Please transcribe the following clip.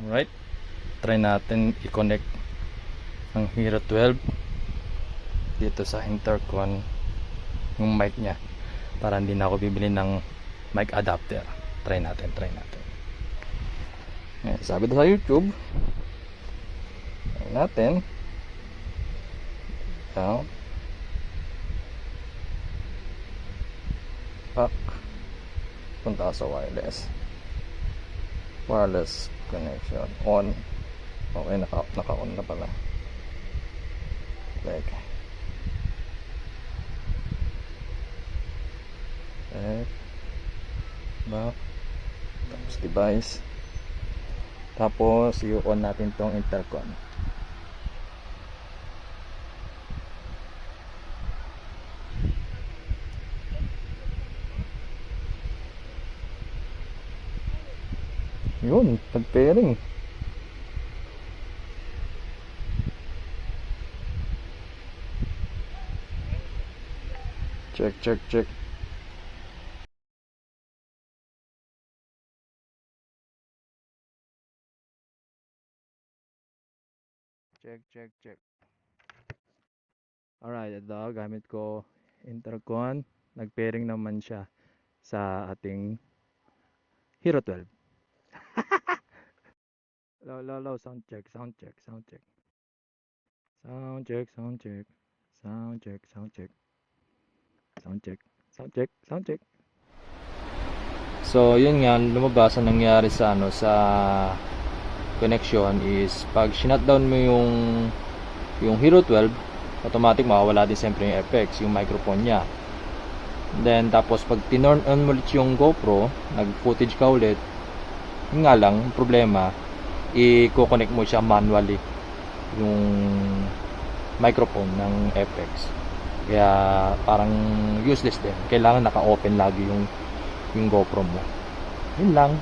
Alright, try natin i-connect ang Hero 12 dito sa intercon yung mic nya para hindi na ako bibili ng mic adapter. Try natin. Sabi ko sa YouTube, try natin. Down. Back. Punta sa wireless connection on. Okay, naka-on na pala. Like back, tapos device, tapos i-on natin tong intercom. Yun, nag-pairing. Check. Check. Alright, ito gamit ko intercon. Nag-pairing naman siya sa ating Hero 12. Low, sound check. Sound check. So, yun nga, lumabas ang nangyari sa connection is pag shutdown mo yung Hero 12, automatic mawawala din siyempre yung FX, yung microphone niya. Then tapos pag tinurn on mo ulit yung GoPro, nag-footage ka ulit, yun nga lang, problema, i-connect mo siya manually yung microphone ng FX. Kaya parang useless din. Kailangan naka-open lagi yung GoPro mo. Yun lang.